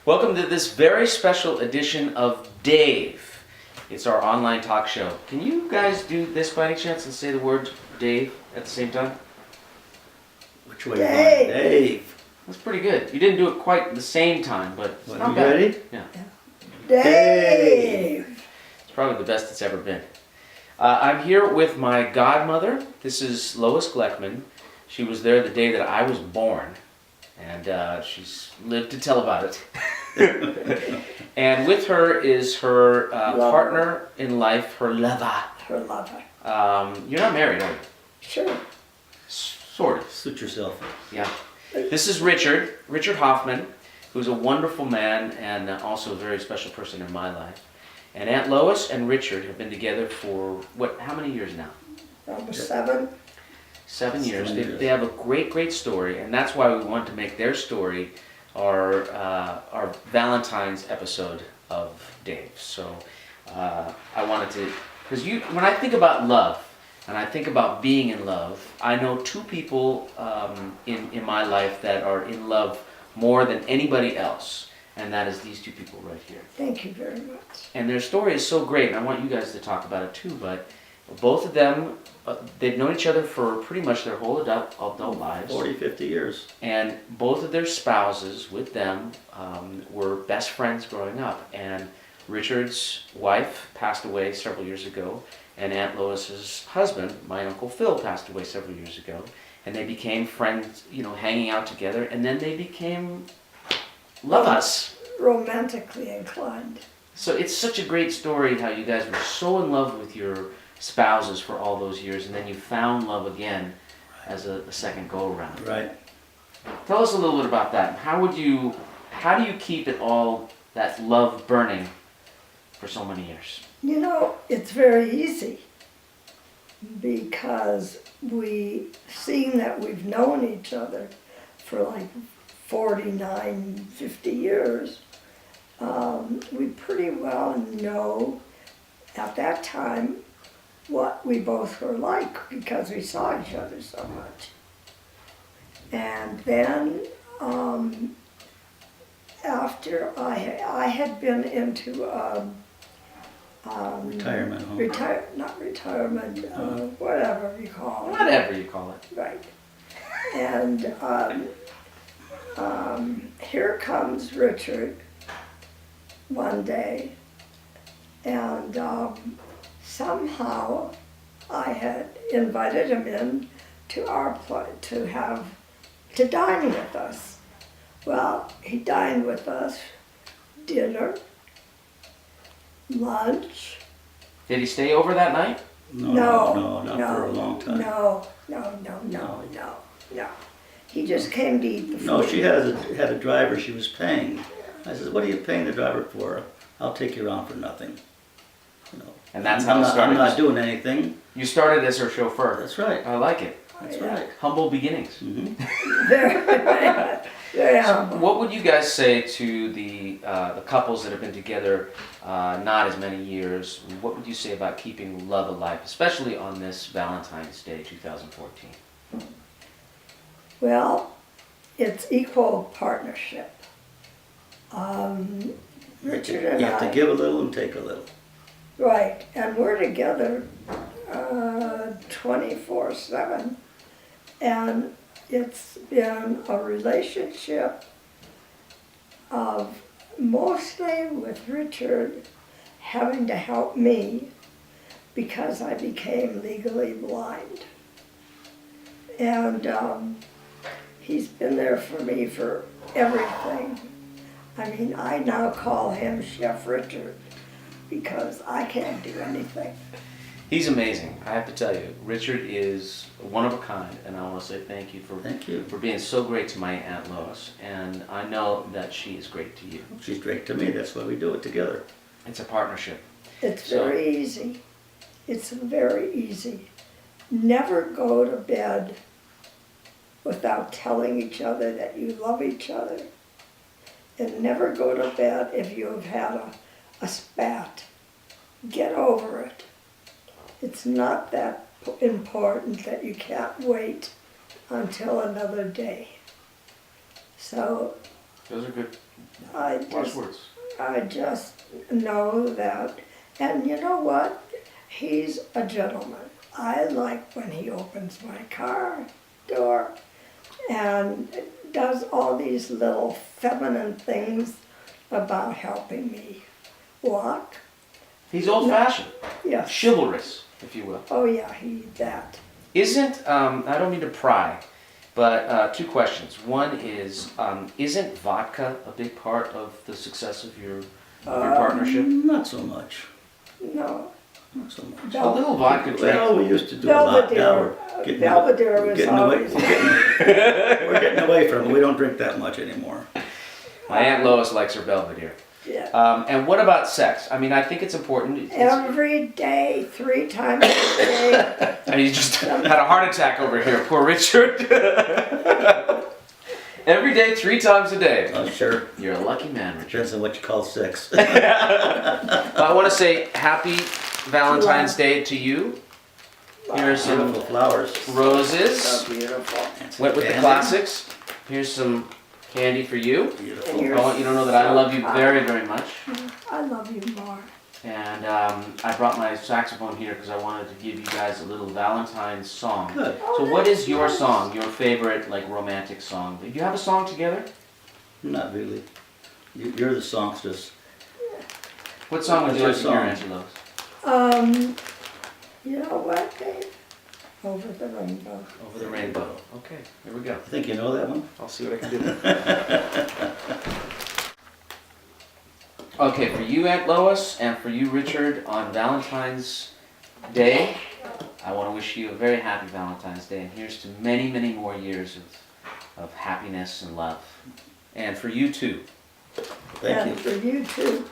Welcome to this very special edition of Dave. It's our online talk show. Can you guys do this by any chance and say the word Dave at the same time? Which way are you going? Dave. That's pretty good. You didn't do it quite the same time, but it's not You bad. ready? Yeah. Dave! It's probably the best it's ever been. I'm here with my godmother. This is Lois Gleckman. She was there the day that I was born, and she's lived to tell about it. And with her is her partner in life, her lover. Her lover. You're not married, are you? Sure. Sort of. Suit yourself. Yeah. This is Richard Hoffman, who's a wonderful man and also a very special person in my life. And Aunt Lois and Richard have been together for, how many years now? Number 7. 7 years. 7 years. They have a great story, and that's why we want to make their story our Valentine's episode of Dave. So I wanted to, because when I think about love, and I think about being in love, I know two people in my life that are in love more than anybody else, and that is these two people right here. Thank you very much. And their story is so great, and I want you guys to talk about it too, but both of them, they've known each other for pretty much their whole adult lives. 40, 50 years. And both of their spouses with them were best friends growing up. And Richard's wife passed away several years ago, and Aunt Lois's husband, my Uncle Phil, passed away several years ago. And they became friends, hanging out together, and then they became lovers. Romantically inclined. So it's such a great story how you guys were so in love with your spouses for all those years, and then you found love again as a second go around. Right. Tell us a little bit about that. How do you keep it all, that love burning for so many years? It's very easy because seeing that we've known each other for like 49, 50 years, we pretty well know at that time what we both were like because we saw each other so much. And then after I had been into Retirement home. not retirement, whatever you call it. Whatever you call it. Right. And here comes Richard one day, and somehow I had invited him in to our place to dine with us. Well, he dined with us, dinner, lunch. Did he stay over that night? No, not for a long time. No. He just came to eat the food. No, she had a driver she was paying. I said, what are you paying the driver for? I'll take you around for nothing. And that's how it started. I'm not doing anything. You started as her chauffeur. That's right. I like it. That's Yeah. right. Humble beginnings. Mm-hmm. Very humble. What would you guys say to the couples that have been together not as many years? What would you say about keeping love alive, especially on this Valentine's Day 2014? Well, it's equal partnership. Richard and You have I, to give a little and take a little. right, and we're together 24/7, and it's been a relationship of mostly with Richard having to help me because I became legally blind. And he's been there for me for everything. I mean, I now call him Chef Richard because I can't do anything. He's amazing, I have to tell you. Richard is one of a kind, and I want to say thank you for being so great to my Aunt Lois. And I know that she is great to you. She's great to me. That's why we do it together. It's a partnership. It's very easy. It's very easy. Never go to bed without telling each other that you love each other. And never go to bed if you have had a spat. Get over it. It's not that important that you can't wait until another day. So Those are good I last just, words. I just know that, and you know what? He's a gentleman. I like when he opens my car door and does all these little feminine things about helping me walk. He's old-fashioned, Yes. chivalrous, if you will. Oh yeah, he that. Isn't, I don't mean to pry, but two questions. One is, isn't vodka a big part of the success of your partnership? Not so much. No. Not so much. A little vodka drink. Well, we used to do a lot. Now Belvedere was always. we're getting away from it. We don't drink that much anymore. My Aunt Lois likes her Belvedere. Yeah. And what about sex? I mean, I think it's important. Every day, 3 times a day. And he just had a heart attack over here, poor Richard. Every day, 3 times a day. Oh, sure. You're a lucky man, Richard. Depends on what you call sex. I want to say happy Valentine's Day to you. Here's some Beautiful flowers. roses. So beautiful. And some Went with the candy. classics. Here's some candy for you. Beautiful. And I want you to know that I love you very, very much. I love you more. And I brought my saxophone here because I wanted to give you guys a little Valentine's song. Good. So what is your song, your favorite like romantic song? Do you have a song together? Not really. You're the songstress. What song would you like What's to your hear, song? Angelo? You know what, Dave? Over the rainbow. Over the Rainbow. Okay, here we go. I think you know that one. I'll see what I can do. Okay, for you, Aunt Lois, and for you, Richard, on Valentine's Day, I want to wish you a very happy Valentine's Day, and here's to many, many more years of happiness and love. And for you, too. Thank And you. for you too.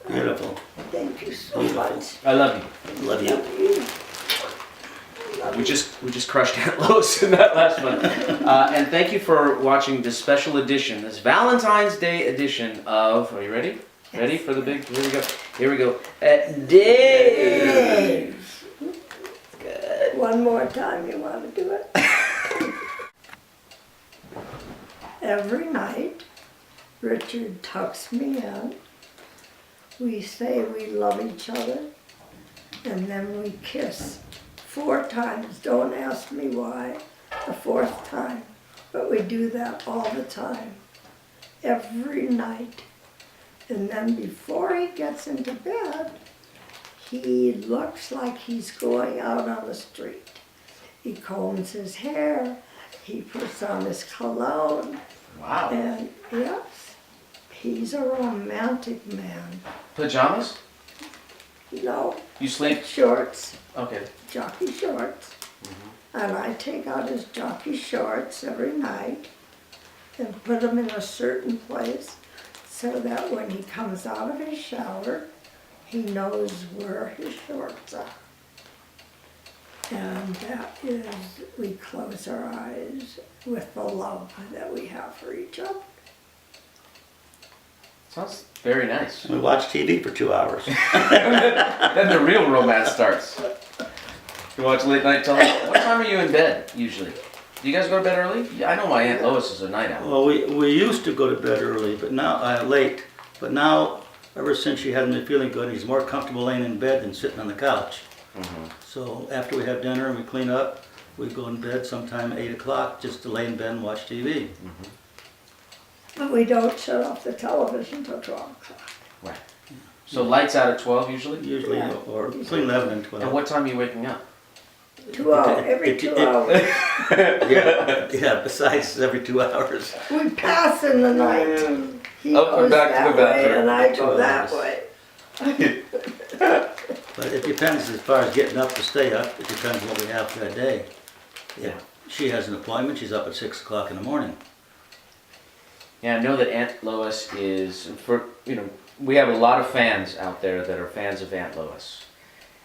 Beautiful. Thank you so much. I love you. Love you. We just crushed Aunt Lois in that last one. And thank you for watching this special edition, this Valentine's Day edition of, are you ready? Ready for the big, here we go. Here we go. Dave! Good. One more time, you want to do it? Every night, Richard tucks me in. We say we love each other, and then we kiss 4 times. Don't ask me why, the 4th time, but we do that all the time, every night. And then before he gets into bed, he looks like he's going out on the street. He combs his hair, he puts on his cologne, Wow. and yes, he's a romantic man. Pajamas? No, You sleep? shorts, Okay. jockey shorts. And I take out his jockey shorts every night and put them in a certain place so that when he comes out of his shower, he knows where his shorts are. And that is, we close our eyes with the love that we have for each other. Sounds very nice. We watch TV for 2 hours. Then the real romance starts. You watch late night television? What time are you in bed, usually? Do you guys go to bed early? Yeah, I know my Aunt Lois is a night owl. Well, we used to go to bed early, but now, late, but now, ever since she hasn't been feeling good, he's more comfortable laying in bed than sitting on the couch. Mhm. So after we have dinner and we clean up, we go in bed sometime 8 o'clock just to lay in bed and watch TV. But we don't shut off the television till 12 o'clock. Right. So lights out at 12 usually? Usually, Yeah. or between 11 and 12. And what time are you waking up? 2 hours, every 2 hours. Yeah, besides every 2 hours. We pass in the night. He Up and goes back to that the way bathroom. and I go Oh, that yes. way. But it depends as far as getting up to stay up. It depends what we have for that day. Yeah. If she has an appointment, she's up at 6 o'clock in the morning. Yeah, I know that Aunt Lois is, we have a lot of fans out there that are fans of Aunt Lois.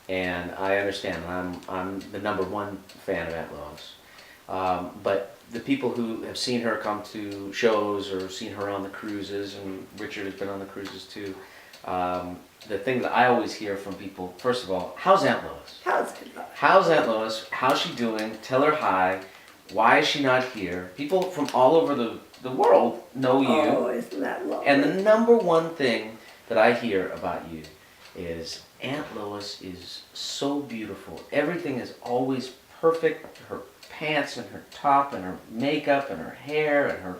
And I understand, I'm the #1 fan of Aunt Lois. But the people who have seen her come to shows or seen her on the cruises, and Richard has been on the cruises too, the thing that I always hear from people, first of all, how's Aunt Lois? How's it going? How's Aunt Lois? How's she doing? Tell her hi. Why is she not here? People from all over the world know you. Oh, isn't that lovely? And the #1 thing that I hear about you is Aunt Lois is so beautiful. Everything is always perfect. Her pants and her top and her makeup and her hair and her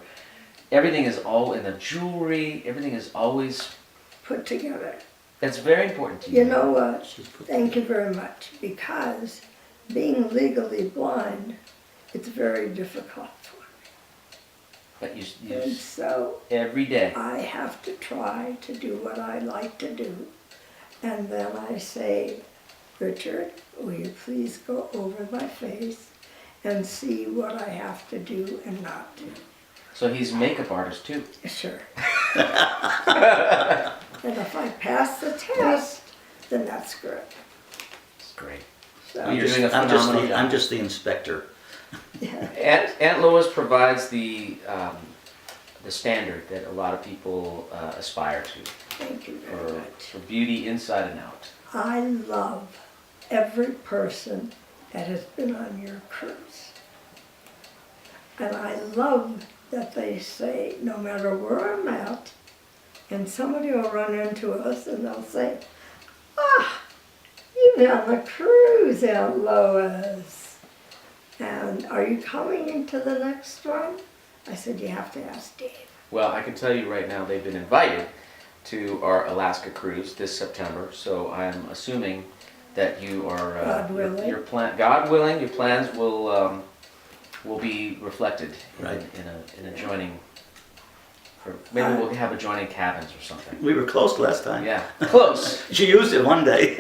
everything is all in the jewelry. Everything is always. Put together. That's very important to you. You know what? She's put- Thank you very much. Because being legally blind, it's very difficult for But you me. And so every day. I have to try to do what I like to do. And then I say, Richard, will you please go over my face and see what I have to do and not do? So he's a makeup artist too. Sure. And if I pass the test, then that's good. It's great. So, You're doing a I'm just phenomenal the, job. I'm just the inspector. yeah. Aunt Lois provides the standard that a lot of people aspire to Thank you very much. for beauty inside and out. I love every person that has been on your cruise. And I love that they say, no matter where I'm at, and somebody will run into us and they'll say, ah, you've been on the cruise, Aunt Lois. And are you coming into the next one? I said, you have to ask Dave. Well, I can tell you right now they've been invited to our Alaska cruise this September, so I'm assuming that you are God willing. God willing, your plans will be reflected Right. in a joining. Maybe we'll have adjoining cabins or something. We were close last time. Yeah, close. She used it one day.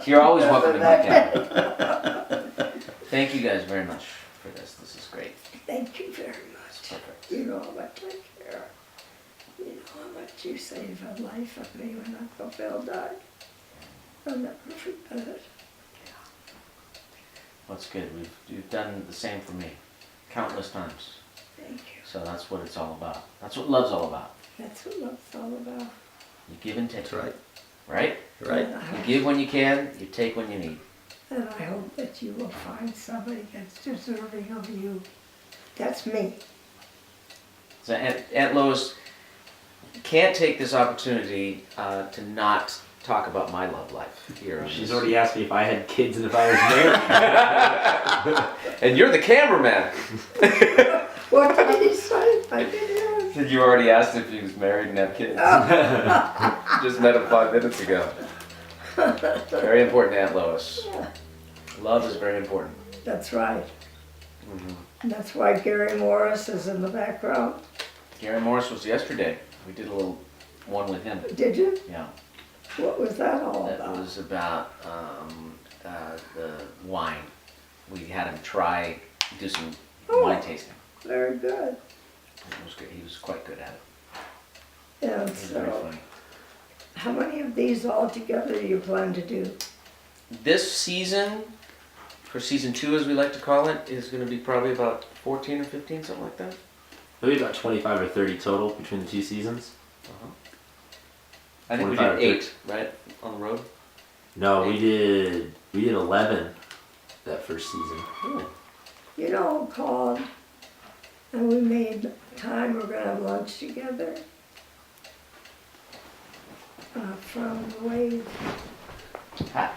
You're always welcome to my cabin. Thank you guys very much for this. This is great. Thank you very It's much. perfect. You know how much I care. You know how much you saved a life of me when Uncle Phil died. I'll never forget it. What's good? You've done the same for me, countless times. Thank you. So that's what it's all about. That's what love's all about. That's what love's all about. You give and take. That's right. Right? Right. You give when you can. You take when you need. And I hope that you will find somebody that's deserving of you. That's me. So Aunt Lois can't take this opportunity to not talk about my love life here. on She's this. already asked me if I had kids and if I was married. And you're the cameraman. What did he say? I didn't Did you already asked if he was married and had kids? Just met him 5 minutes ago. Very important, Aunt Lois. Yeah, Love is very important. that's right. Mhm. And that's why Gary Morris is in the background. Gary Morris was yesterday. We did a little one with him. Did you? Yeah. What was that all That about? was about the wine. We had him do some Oh. wine tasting. Very good. It was good. He was quite good at it. And He was very so, funny. how many of these altogether do you plan to do? This season, for season 2 as we like to call it, is going to be probably about 14 or 15, something like that. Maybe about 25 or 30 total between the 2 seasons. I think we 25 did or 8, right, on the road. No, we did 11 that first season. You know, called, and we made time, we're gonna have lunch together. From Wade. Ha-